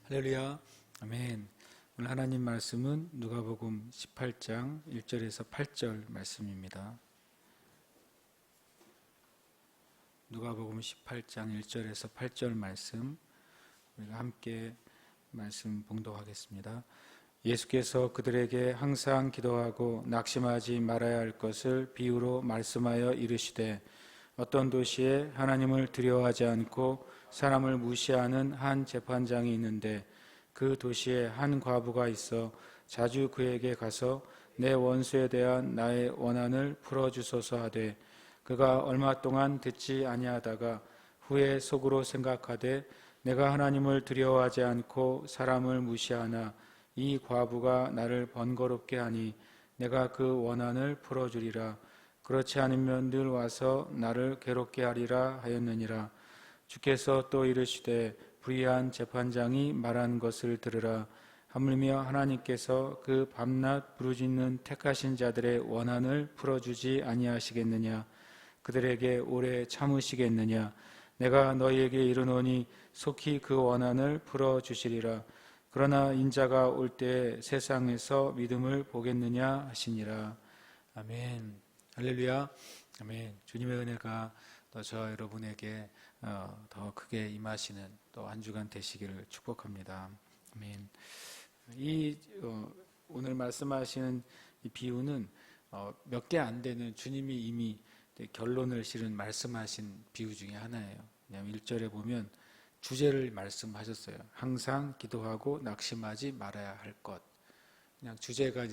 할렐루야. 아멘. 오늘 하나님 말씀은 누가복음 18장 1절에서 8절 말씀입니다. 누가복음 18장 1절에서 8절 말씀 우리가 함께 말씀 봉독하겠습니다. 예수께서 그들에게 항상 기도하고 낙심하지 말아야 할 것을 비유로 말씀하여 이르시되, 어떤 도시에 하나님을 두려워하지 않고 사람을 무시하는 한 재판장이 있는데, 그 도시에 한 과부가 있어 자주 그에게 가서 내 원수에 대한 나의 원한을 풀어주소서 하되, 그가 얼마 동안 듣지 아니하다가 후에 속으로 생각하되, 내가 하나님을 두려워하지 않고 사람을 무시하나 이 과부가 나를 번거롭게 하니 내가 그 원한을 풀어주리라. 그렇지 않으면 늘 와서 나를 괴롭게 하리라 하였느니라. 주께서 또 이르시되, 불의한 재판장이 말한 것을 들으라. 하물며 하나님께서 그 밤낮 부르짖는 택하신 자들의 원한을 풀어주지 아니하시겠느냐? 그들에게 오래 참으시겠느냐? 내가 너희에게 이르노니 속히 그 원한을 풀어주시리라. 그러나 인자가 올 때에 세상에서 믿음을 보겠느냐 하시니라. 아멘. 할렐루야. 아멘. 주님의 은혜가 또 저 여러분에게 더 크게 임하시는 또 한 주간 되시기를 축복합니다. 아멘. 오늘 말씀하시는 이 비유는 몇 개 안 되는, 주님이 이미 결론을 실은 말씀하신 비유 중에 하나예요. 왜냐하면 1절에 보면 주제를 말씀하셨어요. 항상 기도하고 낙심하지 말아야 할 것. 그냥 주제가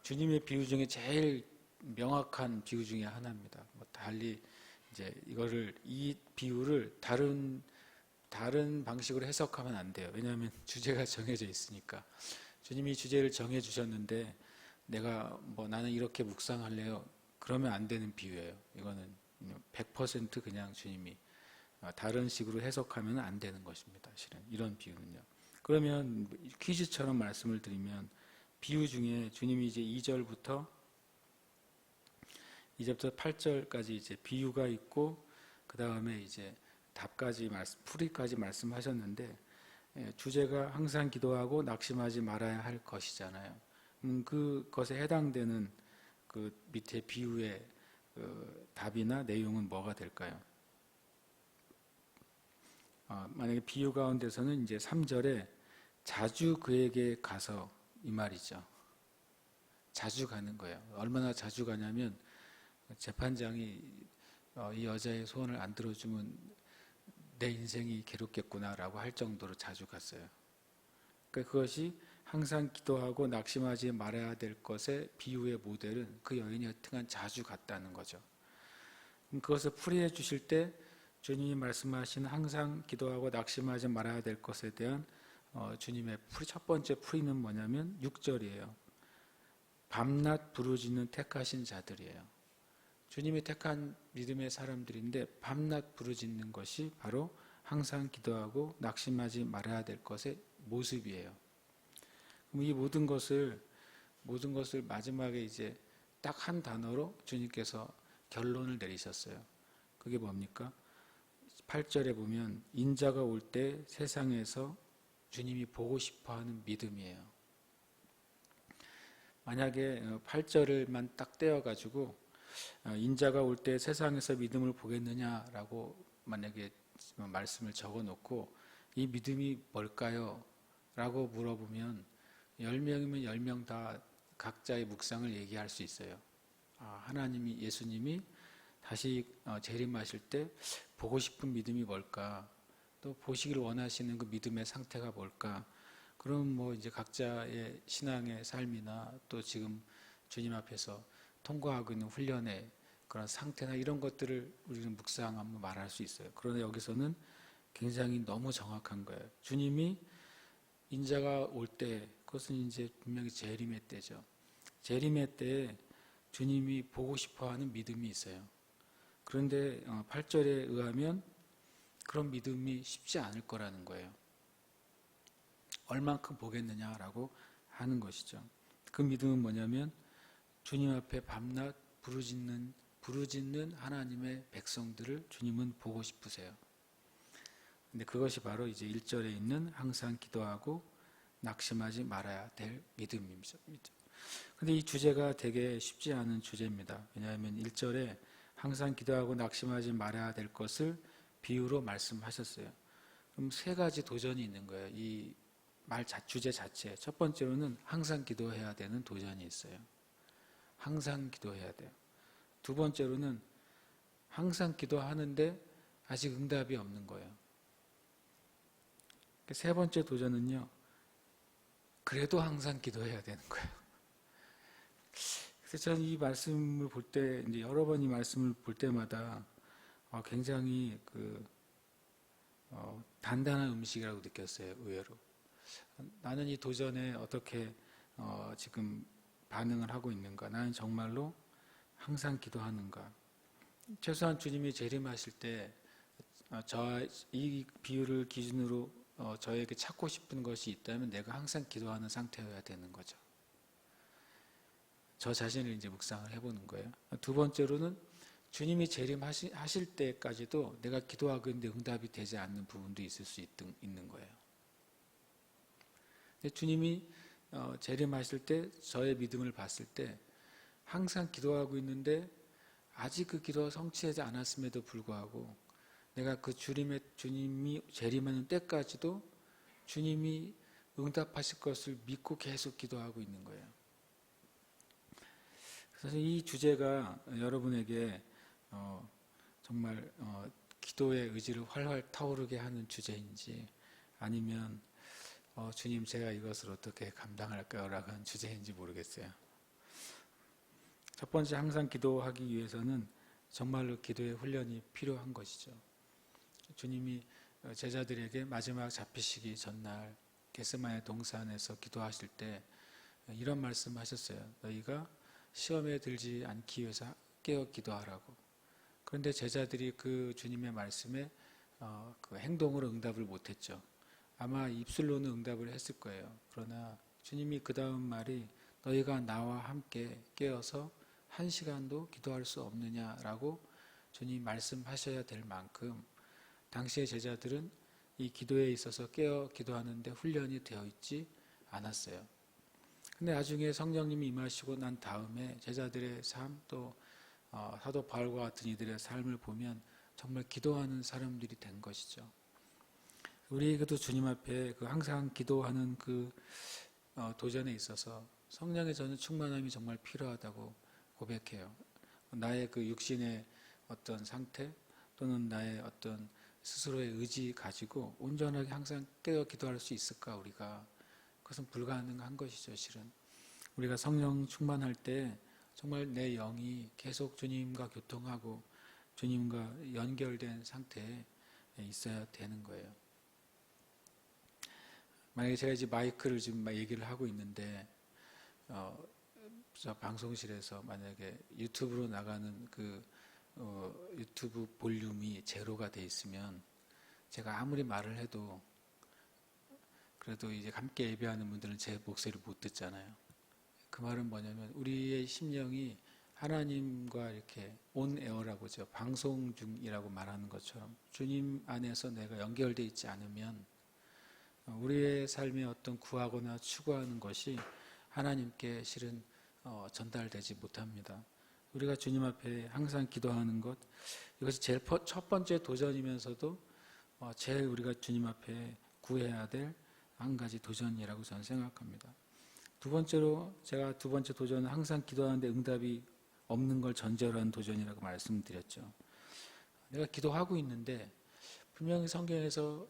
주님의 비유 중에 제일 명확한 비유 중에 하나입니다. 달리 이제 이 비유를 다른 방식으로 해석하면 안 돼요. 왜냐하면 주제가 정해져 있으니까. 주님이 주제를 정해 주셨는데 내가 나는 이렇게 묵상할래요, 그러면 안 되는 비유예요. 이거는 100% 그냥 주님이 다른 식으로 해석하면 안 되는 것입니다. 실은 이런 비유는요. 그러면 퀴즈처럼 말씀을 드리면, 비유 중에 주님이 이제 2절부터 8절까지 이제 비유가 있고, 그 다음에 이제 풀이까지 말씀하셨는데, 주제가 항상 기도하고 낙심하지 말아야 할 것이잖아요. 그것에 해당되는 그 밑에 비유의 답이나 내용은 뭐가 될까요? 만약에 비유 가운데서는 이제 3절에 자주 그에게 가서, 이 말이죠. 자주 가는 거예요. 얼마나 자주 가냐면, 재판장이 이 여자의 소원을 안 들어주면 내 인생이 괴롭겠구나라고 할 정도로 자주 갔어요. 그러니까 그것이 항상 기도하고 낙심하지 말아야 될 것의 비유의 모델은 그 여인이 여튼간 자주 갔다는 거죠. 그것을 풀이해 주실 때 주님이 말씀하신 항상 기도하고 낙심하지 말아야 될 것에 대한 주님의 첫 번째 풀이는 뭐냐면 6절이에요. 밤낮 부르짖는 택하신 자들이에요. 주님이 택한 믿음의 사람들인데 밤낮 부르짖는 것이 바로 항상 기도하고 낙심하지 말아야 될 것의 모습이에요. 그럼 이 모든 것을 마지막에 이제 딱 한 단어로 주님께서 결론을 내리셨어요. 그게 뭡니까? 8절에 보면 인자가 올 때 세상에서 주님이 보고 싶어하는 믿음이에요. 만약에 8절을만 딱 떼어가지고 인자가 올 때 세상에서 믿음을 보겠느냐라고 만약에 말씀을 적어놓고 이 믿음이 뭘까요? 라고 물어보면 10명이면 10명 다 각자의 묵상을 얘기할 수 있어요. 예수님이 다시 재림하실 때 보고 싶은 믿음이 뭘까? 또 보시기를 원하시는 그 믿음의 상태가 뭘까? 그럼 이제 각자의 신앙의 삶이나 또 지금 주님 앞에서 통과하고 있는 훈련의 그런 상태나 이런 것들을 우리는 묵상하면 말할 수 있어요. 그러나 여기서는 굉장히 너무 정확한 거예요. 주님이 인자가 올 때, 그것은 이제 분명히 재림의 때죠. 재림의 때에 주님이 보고 싶어하는 믿음이 있어요. 그런데 8절에 의하면 그런 믿음이 쉽지 않을 거라는 거예요. 얼만큼 보겠느냐라고 하는 것이죠. 그 믿음은 뭐냐면 주님 앞에 밤낮 부르짖는 하나님의 백성들을 주님은 보고 싶으세요. 근데 그것이 바로 이제 1절에 있는 항상 기도하고 낙심하지 말아야 될 믿음입니다. 근데 이 주제가 되게 쉽지 않은 주제입니다. 왜냐하면 1절에 항상 기도하고 낙심하지 말아야 될 것을 비유로 말씀하셨어요. 그럼 세 가지 도전이 있는 거예요. 이 주제 자체에. 첫 번째로는 항상 기도해야 되는 도전이 있어요. 항상 기도해야 돼요. 두 번째로는 항상 기도하는데 아직 응답이 없는 거예요. 세 번째 도전은요, 그래도 항상 기도해야 되는 거예요. 그래서 저는 이 말씀을 볼 때, 이제 여러 번 이 말씀을 볼 때마다 굉장히 단단한 음식이라고 느꼈어요, 의외로. 나는 이 도전에 어떻게 지금 반응을 하고 있는가? 나는 정말로 항상 기도하는가? 최소한 주님이 재림하실 때, 이 비유를 기준으로 저에게 찾고 싶은 것이 있다면 내가 항상 기도하는 상태여야 되는 거죠. 저 자신을 이제 묵상을 해보는 거예요. 두 번째로는 주님이 재림하실 때까지도 내가 기도하고 있는데 응답이 되지 않는 부분도 있을 수 있는 거예요. 근데 주님이 재림하실 때 저의 믿음을 봤을 때 항상 기도하고 있는데 아직 그 기도가 성취하지 않았음에도 불구하고 내가 그 주님이 재림하는 때까지도 주님이 응답하실 것을 믿고 계속 기도하고 있는 거예요. 그래서 이 주제가 여러분에게 정말 기도의 의지를 활활 타오르게 하는 주제인지 아니면 주님 제가 이것을 어떻게 감당할까요? 라고 하는 주제인지 모르겠어요. 첫 번째 항상 기도하기 위해서는 정말로 기도의 훈련이 필요한 것이죠. 주님이 제자들에게 마지막 잡히시기 전날 겟세마네 동산에서 기도하실 때 이런 말씀하셨어요. 너희가 시험에 들지 않기 위해서 깨어 기도하라고. 그런데 제자들이 그 주님의 말씀에 그 행동으로 응답을 못했죠. 아마 입술로는 응답을 했을 거예요. 그러나 주님이 그 다음 말이 너희가 나와 함께 깨어서 1시간도 기도할 수 없느냐라고 주님 말씀하셔야 될 만큼 당시의 제자들은 이 기도에 있어서 깨어 기도하는데 훈련이 되어 있지 않았어요. 근데 나중에 성령님이 임하시고 난 다음에 제자들의 삶 또 사도 바울과 같은 이들의 삶을 보면 정말 기도하는 사람들이 된 것이죠. 우리에게도 주님 앞에 항상 기도하는 도전에 있어서 성령의 저는 충만함이 정말 필요하다고 고백해요. 나의 육신의 어떤 상태 또는 나의 어떤 스스로의 의지 가지고 온전하게 항상 깨어 기도할 수 있을까 우리가? 그것은 불가능한 것이죠, 실은. 우리가 성령 충만할 때 정말 내 영이 계속 주님과 교통하고 주님과 연결된 상태에 있어야 되는 거예요. 만약에 제가 이제 마이크를 지금 얘기를 하고 있는데 저 방송실에서 만약에 유튜브로 나가는 유튜브 볼륨이 제로가 돼 있으면 제가 아무리 말을 해도 그래도 이제 함께 예배하는 분들은 제 목소리를 못 듣잖아요. 그 말은 뭐냐면 우리의 심령이 하나님과 이렇게 온 에어라고 하죠. 방송 중이라고 말하는 것처럼 주님 안에서 내가 연결되어 있지 않으면 우리의 삶에 어떤 구하거나 추구하는 것이 하나님께 실은 전달되지 못합니다. 우리가 주님 앞에 항상 기도하는 것, 이것이 제일 첫 번째 도전이면서도 제일 우리가 주님 앞에 구해야 될 한 가지 도전이라고 저는 생각합니다. 제가 두 번째 도전은 항상 기도하는데 응답이 없는 걸 전제로 한 도전이라고 말씀드렸죠. 내가 기도하고 있는데 분명히 성경에서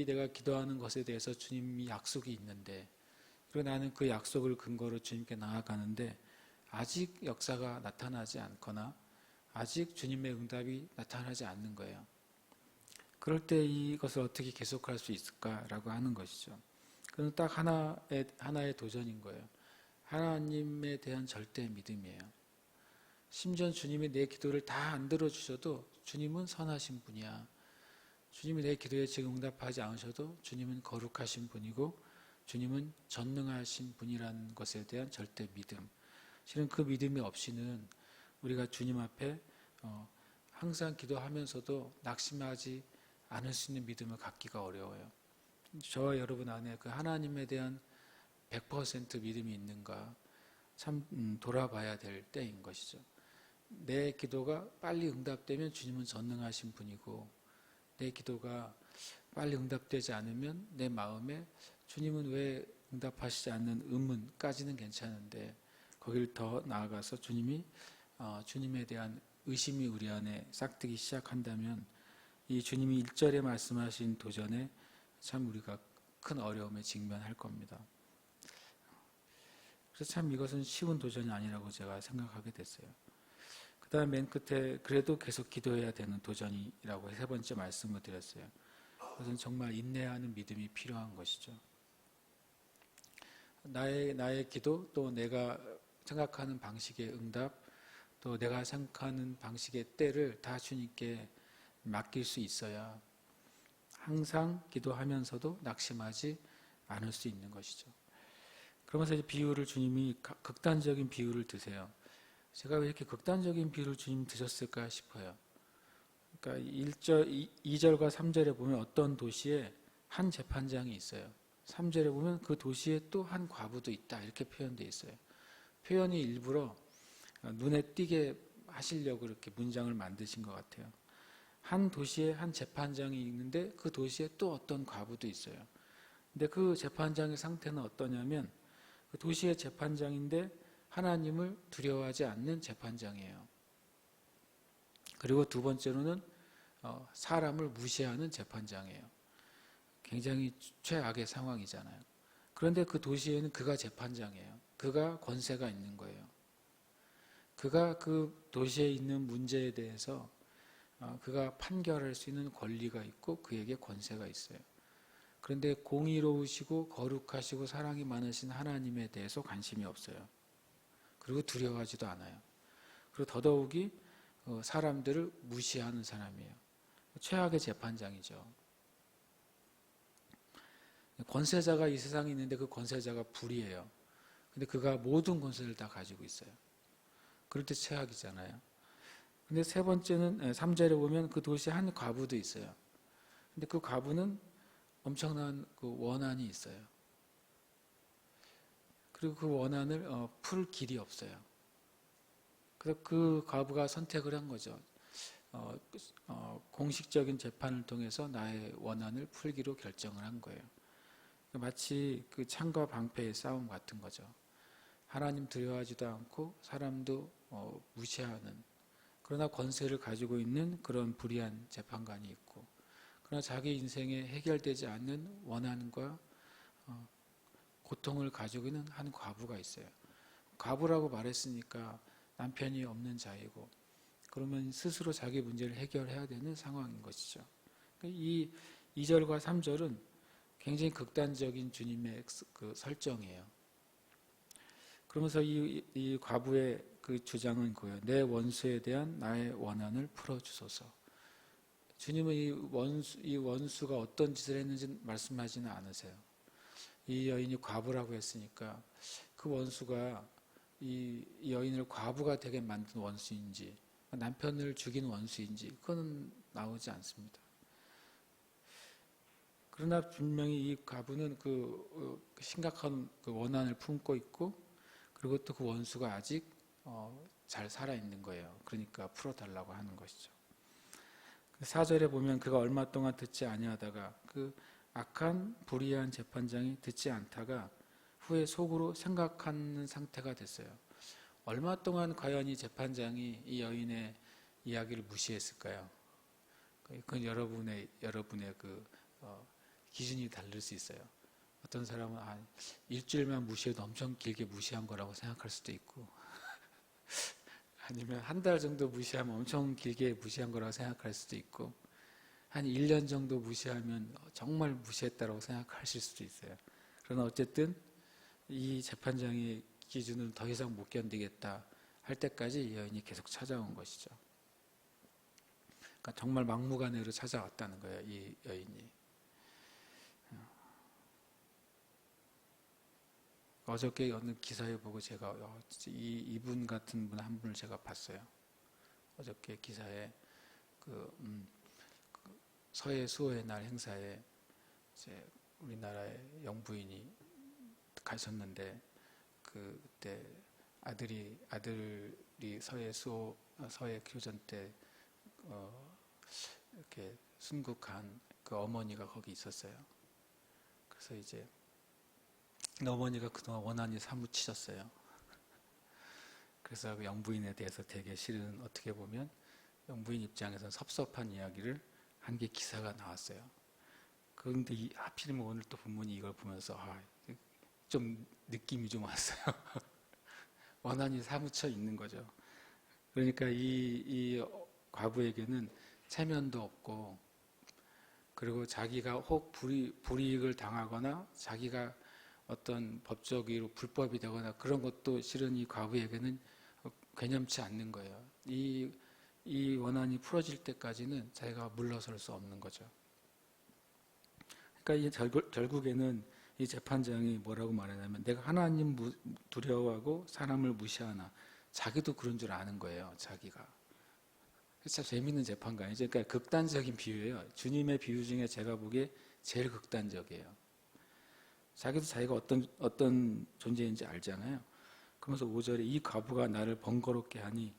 내가 기도하는 것에 대해서 주님이 약속이 있는데 그리고 나는 그 약속을 근거로 주님께 나아가는데 아직 역사가 나타나지 않거나 아직 주님의 응답이 나타나지 않는 거예요. 그럴 때 이것을 어떻게 계속할 수 있을까라고 하는 것이죠. 그건 딱 하나의 도전인 거예요. 하나님에 대한 절대 믿음이에요. 심지어 주님이 내 기도를 다 안 들어주셔도 주님은 선하신 분이야. 주님이 내 기도에 지금 응답하지 않으셔도 주님은 거룩하신 분이고 주님은 전능하신 분이라는 것에 대한 절대 믿음. 실은 그 믿음이 없이는 우리가 주님 앞에 항상 기도하면서도 낙심하지 않을 수 있는 믿음을 갖기가 어려워요. 저와 여러분 안에 그 하나님에 대한 100% 믿음이 있는가 참 돌아봐야 될 때인 것이죠. 내 기도가 빨리 응답되면 주님은 전능하신 분이고, 내 기도가 빨리 응답되지 않으면 내 마음에 주님은 왜 응답하시지 않는 의문까지는 괜찮은데, 거기를 더 나아가서 주님에 대한 의심이 우리 안에 싹트기 시작한다면 이 주님이 1절에 말씀하신 도전에 참 우리가 큰 어려움에 직면할 겁니다. 그래서 참 이것은 쉬운 도전이 아니라고 제가 생각하게 됐어요. 그 다음 맨 끝에 그래도 계속 기도해야 되는 도전이라고 세 번째 말씀을 드렸어요. 그것은 정말 인내하는 믿음이 필요한 것이죠. 나의 기도, 또 내가 생각하는 방식의 응답, 또 내가 생각하는 방식의 때를 다 주님께 맡길 수 있어야 항상 기도하면서도 낙심하지 않을 수 있는 것이죠. 그러면서 이제 비유를 주님이 극단적인 비유를 드세요. 제가 왜 이렇게 극단적인 비유를 주님 드셨을까 싶어요. 그러니까 2절과 3절에 보면 어떤 도시에 한 재판장이 있어요. 3절에 보면 그 도시에 또 한 과부도 있다, 이렇게 표현되어 있어요. 표현이 일부러 눈에 띄게 하시려고 이렇게 문장을 만드신 것 같아요. 한 도시에 한 재판장이 있는데 그 도시에 또 어떤 과부도 있어요. 근데 그 재판장의 상태는 어떠냐면, 그 도시의 재판장인데 하나님을 두려워하지 않는 재판장이에요. 그리고 두 번째로는 사람을 무시하는 재판장이에요. 굉장히 최악의 상황이잖아요. 그런데 그 도시에는 그가 재판장이에요. 그가 권세가 있는 거예요. 그가 그 도시에 있는 문제에 대해서 그가 판결할 수 있는 권리가 있고 그에게 권세가 있어요. 그런데 공의로우시고 거룩하시고 사랑이 많으신 하나님에 대해서 관심이 없어요. 그리고 두려워하지도 않아요. 그리고 더더욱이 사람들을 무시하는 사람이에요. 최악의 재판장이죠. 권세자가 이 세상에 있는데 그 권세자가 불이에요. 근데 그가 모든 권세를 다 가지고 있어요. 그럴 때 최악이잖아요. 근데 세 번째는 3절에 보면 그 도시에 한 과부도 있어요. 근데 그 과부는 엄청난 그 원한이 있어요. 그리고 그 원한을 풀 길이 없어요. 그래서 그 과부가 선택을 한 거죠. 공식적인 재판을 통해서 나의 원한을 풀기로 결정을 한 거예요. 마치 그 창과 방패의 싸움 같은 거죠. 하나님 두려워하지도 않고 사람도 무시하는, 그러나 권세를 가지고 있는 그런 불의한 재판관이 있고, 그러나 자기 인생에 해결되지 않는 원한과 고통을 가지고 있는 한 과부가 있어요. 과부라고 말했으니까 남편이 없는 자이고, 그러면 스스로 자기 문제를 해결해야 되는 상황인 것이죠. 이 2절과 3절은 굉장히 극단적인 주님의 그 설정이에요. 그러면서 이 과부의 그 주장은 그거예요. 내 원수에 대한 나의 원한을 풀어주소서. 주님은 이 원수가 어떤 짓을 했는지 말씀하지는 않으세요. 이 여인이 과부라고 했으니까 그 원수가 이 여인을 과부가 되게 만든 원수인지, 남편을 죽인 원수인지, 그건 나오지 않습니다. 그러나 분명히 이 과부는 그 심각한 그 원한을 품고 있고, 그리고 또 그 원수가 아직 잘 살아있는 거예요. 그러니까 풀어달라고 하는 것이죠. 4절에 보면 그가 얼마 동안 듣지 아니하다가 그 악한 불의한 재판장이 듣지 않다가 후에 속으로 생각하는 상태가 됐어요. 얼마 동안 과연 이 재판장이 이 여인의 이야기를 무시했을까요? 그건 여러분의 그 기준이 다를 수 있어요. 어떤 사람은 일주일만 무시해도 엄청 길게 무시한 거라고 생각할 수도 있고, 아니면 한 달 정도 무시하면 엄청 길게 무시한 거라고 생각할 수도 있고, 한 1년 정도 무시하면 정말 무시했다고 생각하실 수도 있어요. 그러나 어쨌든 이 재판장의 기준을 더 이상 못 견디겠다 할 때까지 이 여인이 계속 찾아온 것이죠. 그러니까 정말 막무가내로 찾아왔다는 거예요, 이 여인이. 어저께 어느 기사에 보고 제가 이분 같은 분 한 분을 제가 봤어요. 어저께 기사에 서해 수호의 날 행사에 이제 우리나라의 영부인이 가셨는데 그때 아들이 서해 교전 때 이렇게 순국한 그 어머니가 거기 있었어요. 그래서 이제 어머니가 그동안 원한이 사무치셨어요. 그래서 그 영부인에 대해서 되게 실은 어떻게 보면 영부인 입장에서는 섭섭한 이야기를 한 게 기사가 나왔어요. 그런데 하필이면 오늘 또 본문이 이걸 보면서 좀 느낌이 좀 왔어요. 원한이 사무쳐 있는 거죠. 그러니까 이 과부에게는 체면도 없고, 그리고 자기가 혹 불이익을 당하거나 자기가 어떤 법적으로 불법이 되거나 그런 것도 실은 이 과부에게는 괴념치 않는 거예요. 이 원한이 풀어질 때까지는 자기가 물러설 수 없는 거죠. 그러니까 결국에는 이 재판장이 뭐라고 말하냐면, 내가 하나님 두려워하고 사람을 무시하나. 자기도 그런 줄 아는 거예요. 자기가. 진짜 재밌는 재판관이죠. 그러니까 극단적인 비유예요. 주님의 비유 중에 제가 보기에 제일 극단적이에요. 자기도 자기가 어떤 존재인지 알잖아요. 그러면서 5절에 이 과부가 나를 번거롭게 하니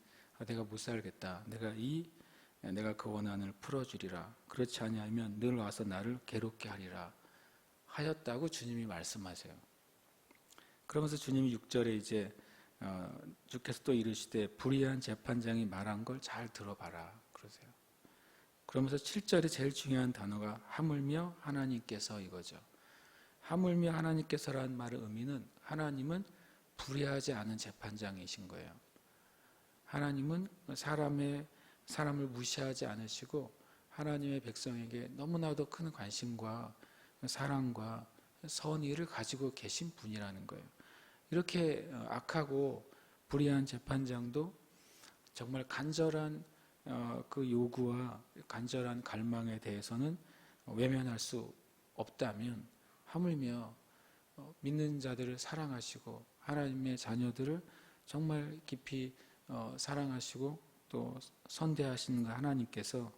내가 못 살겠다. 내가 그 원한을 풀어주리라. 그렇지 아니하면 늘 와서 나를 괴롭게 하리라 하였다고 주님이 말씀하세요. 그러면서 주님이 6절에 이제 주께서 또 이르시되 불의한 재판장이 말한 걸 잘 들어봐라 그러세요. 그러면서 7절에 제일 중요한 단어가 하물며 하나님께서 이거죠. 하물며 하나님께서라는 말의 의미는 하나님은 불의하지 않은 재판장이신 거예요. 하나님은 사람을 무시하지 않으시고 하나님의 백성에게 너무나도 큰 관심과 사랑과 선의를 가지고 계신 분이라는 거예요. 이렇게 악하고 불의한 재판장도 정말 간절한 그 요구와 간절한 갈망에 대해서는 외면할 수 없다면, 하물며 믿는 자들을 사랑하시고 하나님의 자녀들을 정말 깊이 사랑하시고 또 선대하시는 하나님께서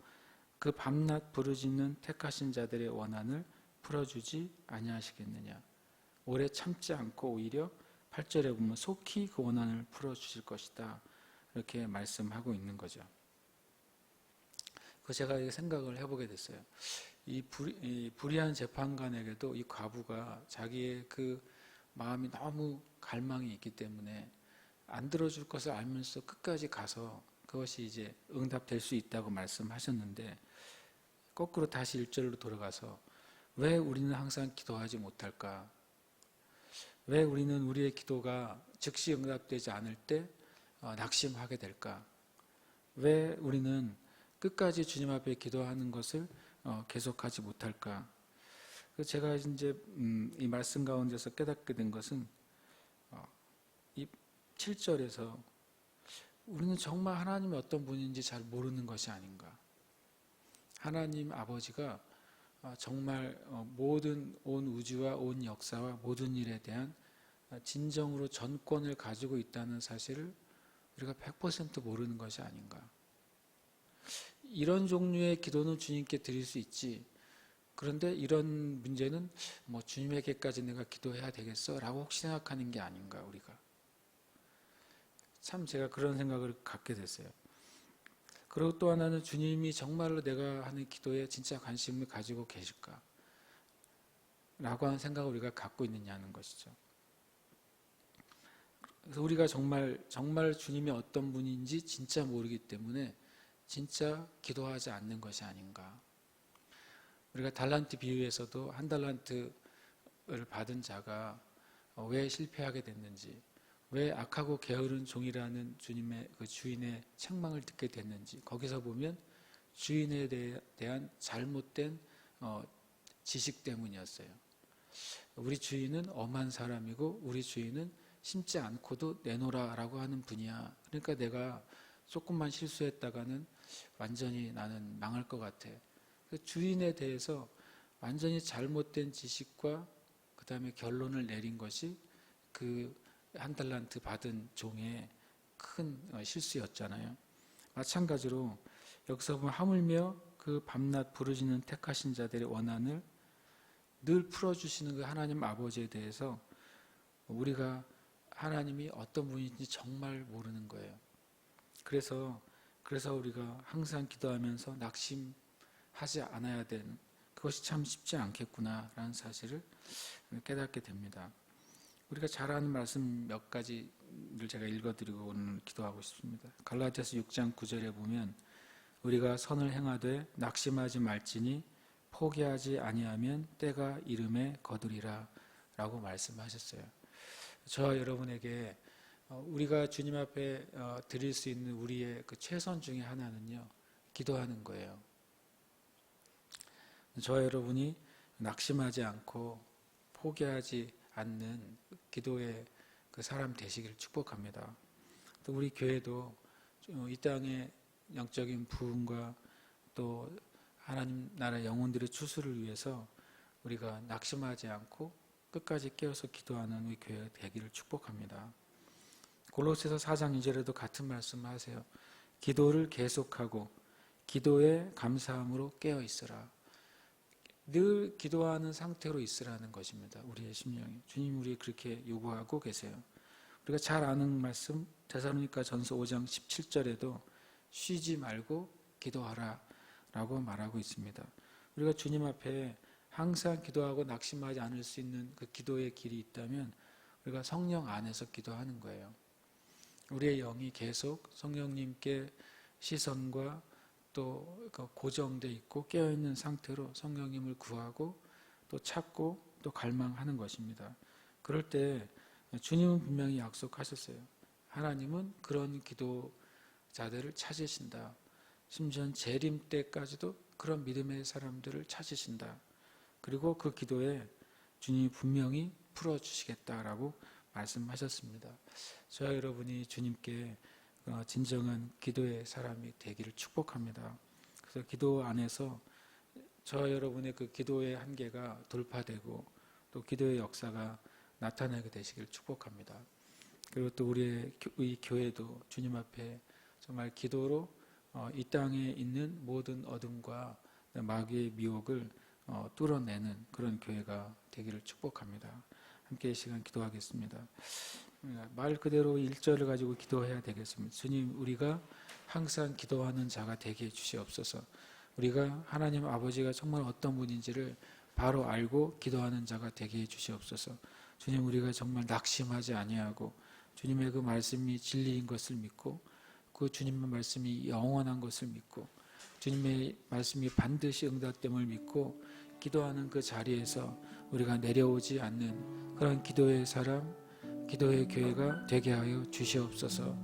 그 밤낮 부르짖는 택하신 자들의 원한을 풀어주지 아니하시겠느냐. 오래 참지 않고 오히려 8절에 보면 속히 그 원한을 풀어주실 것이다. 이렇게 말씀하고 있는 거죠. 제가 생각을 해보게 됐어요. 이 불의한 재판관에게도 이 과부가 자기의 그 마음이 너무 갈망이 있기 때문에 안 들어줄 것을 알면서 끝까지 가서 그것이 이제 응답될 수 있다고 말씀하셨는데, 거꾸로 다시 1절로 돌아가서 왜 우리는 항상 기도하지 못할까? 왜 우리는 우리의 기도가 즉시 응답되지 않을 때 낙심하게 될까? 왜 우리는 끝까지 주님 앞에 기도하는 것을 계속하지 못할까? 제가 이제 이 말씀 가운데서 깨닫게 된 것은 이 7절에서 우리는 정말 하나님이 어떤 분인지 잘 모르는 것이 아닌가. 하나님 아버지가 정말 모든 온 우주와 온 역사와 모든 일에 대한 진정으로 전권을 가지고 있다는 사실을 우리가 100% 모르는 것이 아닌가. 이런 종류의 기도는 주님께 드릴 수 있지. 그런데 이런 문제는 뭐 주님에게까지 내가 기도해야 되겠어? 라고 혹시 생각하는 게 아닌가, 우리가. 참 제가 그런 생각을 갖게 됐어요. 그리고 또 하나는 주님이 정말로 내가 하는 기도에 진짜 관심을 가지고 계실까? 라고 하는 생각을 우리가 갖고 있느냐는 것이죠. 그래서 우리가 정말 주님이 어떤 분인지 진짜 모르기 때문에 진짜 기도하지 않는 것이 아닌가. 우리가 달란트 비유에서도 한 달란트를 받은 자가 왜 실패하게 됐는지, 왜 악하고 게으른 종이라는 주님의 그 주인의 책망을 듣게 됐는지, 거기서 보면 주인에 대한 잘못된 지식 때문이었어요. 우리 주인은 엄한 사람이고 우리 주인은 심지 않고도 내놓으라라고 하는 분이야. 그러니까 내가 조금만 실수했다가는 완전히 나는 망할 것 같아. 주인에 대해서 완전히 잘못된 지식과 그 다음에 결론을 내린 것이 그 한 달란트 받은 종의 큰 실수였잖아요. 마찬가지로 여기서 보면 하물며 그 밤낮 부르짖는 택하신 자들의 원한을 늘 풀어주시는 그 하나님 아버지에 대해서 우리가 하나님이 어떤 분인지 정말 모르는 거예요. 그래서 우리가 항상 기도하면서 낙심하지 않아야 되는, 그것이 참 쉽지 않겠구나라는 사실을 깨닫게 됩니다. 우리가 잘 아는 말씀 몇 가지를 제가 읽어드리고 오늘 기도하고 싶습니다. 갈라디아서 6장 9절에 보면 우리가 선을 행하되 낙심하지 말지니 포기하지 아니하면 때가 이름에 거두리라 라고 말씀하셨어요. 저와 여러분에게 우리가 주님 앞에 드릴 수 있는 우리의 그 최선 중에 하나는요, 기도하는 거예요. 저와 여러분이 낙심하지 않고 포기하지 않는 기도의 그 사람 되시기를 축복합니다. 또 우리 교회도 이 땅의 영적인 부흥과 또 하나님 나라 영혼들의 추수를 위해서 우리가 낙심하지 않고 끝까지 깨어서 기도하는 우리 교회가 되기를 축복합니다. 골로새서 4장 2절에도 같은 말씀을 하세요. 기도를 계속하고 기도에 감사함으로 깨어 있으라. 늘 기도하는 상태로 있으라는 것입니다. 우리의 심령이. 주님 우리 그렇게 요구하고 계세요. 우리가 잘 아는 말씀 데살로니가 전서 5장 17절에도 쉬지 말고 기도하라 라고 말하고 있습니다. 우리가 주님 앞에 항상 기도하고 낙심하지 않을 수 있는 그 기도의 길이 있다면 우리가 성령 안에서 기도하는 거예요. 우리의 영이 계속 성령님께 시선과 또 고정되어 있고 깨어있는 상태로 성령님을 구하고 또 찾고 또 갈망하는 것입니다. 그럴 때 주님은 분명히 약속하셨어요. 하나님은 그런 기도자들을 찾으신다. 심지어 재림 때까지도 그런 믿음의 사람들을 찾으신다. 그리고 그 기도에 주님이 분명히 풀어주시겠다라고 말씀하셨습니다. 저와 여러분이 주님께 진정한 기도의 사람이 되기를 축복합니다. 그래서 기도 안에서 저와 여러분의 그 기도의 한계가 돌파되고 또 기도의 역사가 나타나게 되시기를 축복합니다. 그리고 또 우리의 이 교회도 주님 앞에 정말 기도로 이 땅에 있는 모든 어둠과 마귀의 미혹을 뚫어내는 그런 교회가 되기를 축복합니다. 함께 이 시간 기도하겠습니다. 말 그대로 1절을 가지고 기도해야 되겠습니다. 주님, 우리가 항상 기도하는 자가 되게 해주시옵소서. 우리가 하나님 아버지가 정말 어떤 분인지를 바로 알고 기도하는 자가 되게 해주시옵소서. 주님, 우리가 정말 낙심하지 아니하고 주님의 그 말씀이 진리인 것을 믿고 그 주님의 말씀이 영원한 것을 믿고 주님의 말씀이 반드시 응답됨을 믿고 기도하는 그 자리에서 우리가 내려오지 않는 그런 기도의 사람, 기도의 교회가 되게 하여 주시옵소서.